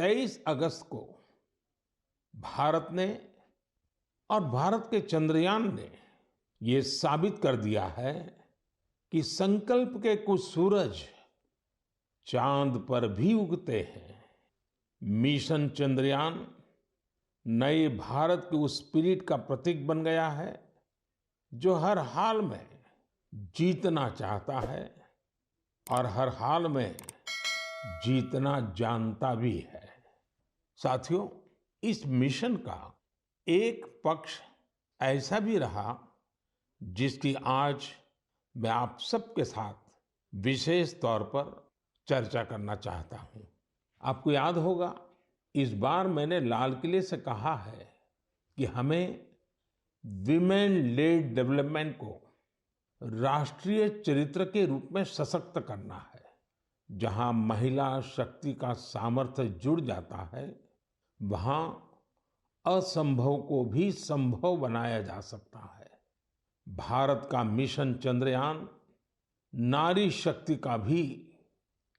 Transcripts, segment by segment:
23 अगस्त को भारत ने और भारत के चंद्रयान ने ये साबित कर दिया है कि संकल्प के कुछ सूरज चांद पर भी उगते हैं। मिशन चंद्रयान नए भारत के उस स्पिरिट का प्रतीक बन गया है जो हर हाल में जीतना चाहता है और हर हाल में जीतना जानता भी है। साथियों, इस मिशन का एक पक्ष ऐसा भी रहा जिसकी आज मैं आप सबके साथ विशेष तौर पर चर्चा करना चाहता हूं। आपको याद होगा, इस बार मैंने लाल किले से कहा है कि हमें विमेन लेड डेवलपमेंट को राष्ट्रीय चरित्र के रूप में सशक्त करना है। जहां महिला शक्ति का सामर्थ्य जुड़ जाता है, वहां असंभव को भी संभव बनाया जा सकता है। भारत का मिशन चंद्रयान नारी शक्ति का भी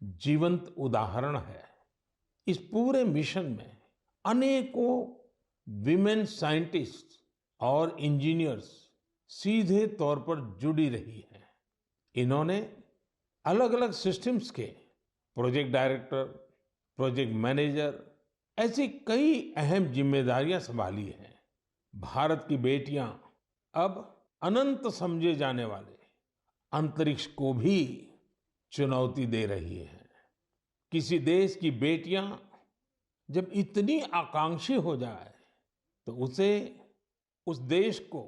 जीवंत उदाहरण है। इस पूरे मिशन में अनेकों विमेन साइंटिस्ट और इंजीनियर्स सीधे तौर पर जुड़ी रही हैं। इन्होंने अलग अलग सिस्टम्स के प्रोजेक्ट डायरेक्टर, प्रोजेक्ट मैनेजर, ऐसी कई अहम जिम्मेदारियां संभाली हैं। भारत की बेटियां अब अनंत समझे जाने वाले अंतरिक्ष को भी चुनौती दे रही हैं। किसी देश की बेटियां जब इतनी आकांक्षी हो जाए तो उसे, उस देश को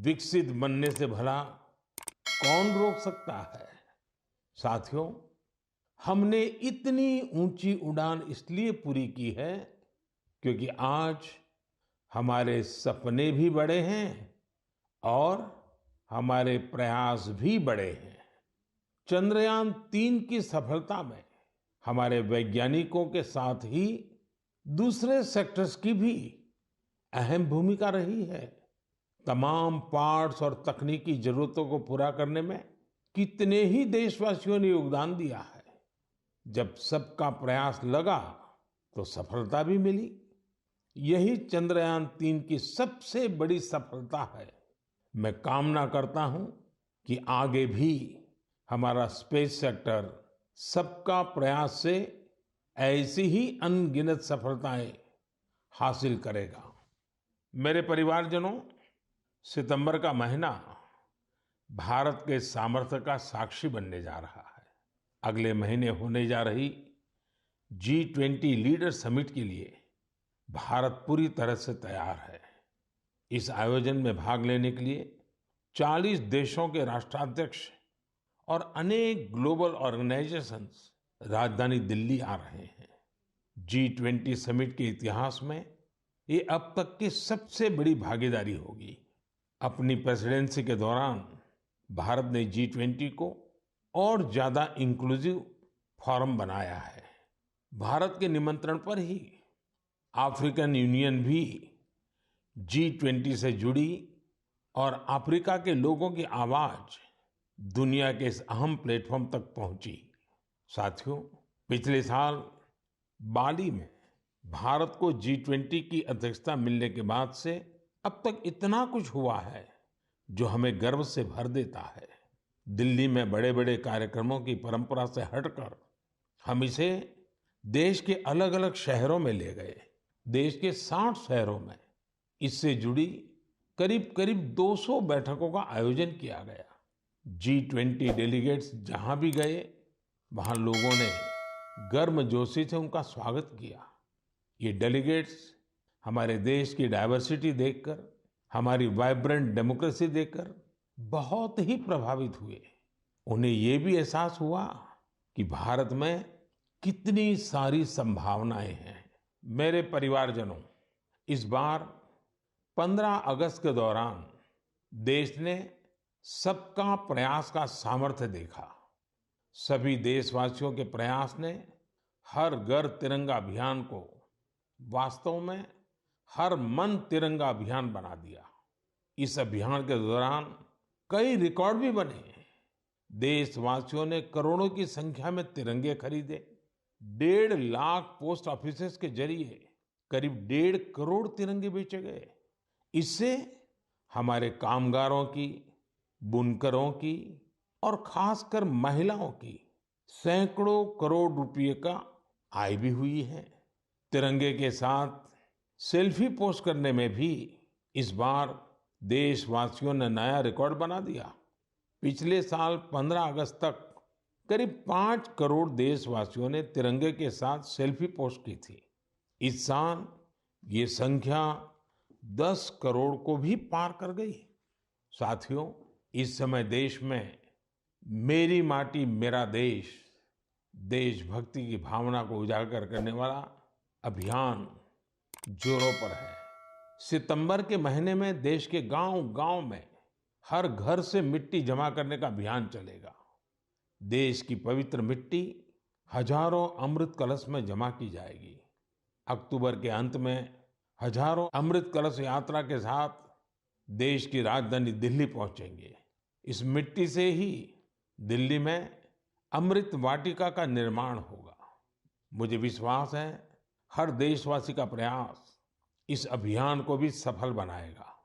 विकसित बनने से भला कौन रोक सकता है। साथियों, हमने इतनी ऊंची उड़ान इसलिए पूरी की है क्योंकि आज हमारे सपने भी बड़े हैं और हमारे प्रयास भी बड़े हैं। चंद्रयान 3 की सफलता में हमारे वैज्ञानिकों के साथ ही दूसरे सेक्टर्स की भी अहम भूमिका रही है। तमाम पार्ट्स और तकनीकी जरूरतों को पूरा करने में कितने ही देशवासियों ने योगदान दिया है। जब सबका प्रयास लगा तो सफलता भी मिली। यही चंद्रयान 3 की सबसे बड़ी सफलता है। मैं कामना करता हूं कि आगे भी हमारा स्पेस सेक्टर सबका प्रयास से ऐसी ही अनगिनत सफलताएं हासिल करेगा। मेरे परिवारजनों, सितंबर का महीना भारत के सामर्थ्य का साक्षी बनने जा रहा है। अगले महीने होने जा रही G20 लीडर समिट के लिए भारत पूरी तरह से तैयार है। इस आयोजन में भाग लेने के लिए 40 देशों के राष्ट्राध्यक्ष और अनेक ग्लोबल ऑर्गेनाइजेशंस राजधानी दिल्ली आ रहे हैं। G20 समिट के इतिहास में ये अब तक की सबसे बड़ी भागीदारी होगी। अपनी प्रेसिडेंसी के दौरान भारत ने G20 को और ज्यादा इंक्लूसिव फोरम बनाया है। भारत के निमंत्रण पर ही अफ्रीकन यूनियन भी G20 से जुड़ी और अफ्रीका के लोगों की आवाज दुनिया के इस अहम प्लेटफॉर्म तक पहुंची। साथियों, पिछले साल बाली में भारत को G20 की अध्यक्षता मिलने के बाद से अब तक इतना कुछ हुआ है जो हमें गर्व से भर देता है। दिल्ली में बड़े बड़े कार्यक्रमों की परंपरा से हटकर हम इसे देश के अलग अलग शहरों में ले गए। देश के 60 शहरों में इससे जुड़ी करीब करीब 200 बैठकों का आयोजन किया गया। G20 डेलीगेट्स जहां भी गए, वहां लोगों ने गर्मजोशी से उनका स्वागत किया। ये डेलीगेट्स हमारे देश की डाइवर्सिटी देखकर, हमारी वाइब्रेंट डेमोक्रेसी देखकर बहुत ही प्रभावित हुए। उन्हें ये भी एहसास हुआ कि भारत में कितनी सारी संभावनाएं हैं। मेरे परिवारजनों, इस बार 15 अगस्त के दौरान देश ने सबका प्रयास का सामर्थ्य देखा। सभी देशवासियों के प्रयास ने हर घर तिरंगा अभियान को वास्तव में हर मन तिरंगा अभियान बना दिया। इस अभियान के दौरान कई रिकॉर्ड भी बने। देशवासियों ने करोड़ों की संख्या में तिरंगे खरीदे, 1.5 लाख पोस्ट ऑफिसेस के जरिए करीब 1.5 करोड़ तिरंगे बेचे गए। इससे हमारे कामगारों की, बुनकरों की और खासकर महिलाओं की सैकड़ों करोड़ रुपए का आय भी हुई है। तिरंगे के साथ सेल्फी पोस्ट करने में भी इस बार देशवासियों ने नया रिकॉर्ड बना दिया। पिछले साल 15 अगस्त तक करीब 5 करोड़ देशवासियों ने तिरंगे के साथ सेल्फी पोस्ट की थी। इस साल ये संख्या 10 करोड़ को भी पार कर गई। साथियों, इस समय देश में मेरी माटी मेरा देश, देशभक्ति की भावना को उजागर करने वाला अभियान जोरों पर है। सितंबर के महीने में देश के गांव-गांव में हर घर से मिट्टी जमा करने का अभियान चलेगा। देश की पवित्र मिट्टी हजारों अमृत कलश में जमा की जाएगी। अक्टूबर के अंत में हजारों अमृत कलश यात्रा के साथ देश की राजधानी दिल्ली पहुंचेंगे। इस मिट्टी से ही दिल्ली में अमृत वाटिका का निर्माण होगा। मुझे विश्वास है हर देशवासी का प्रयास इस अभियान को भी सफल बनाएगा।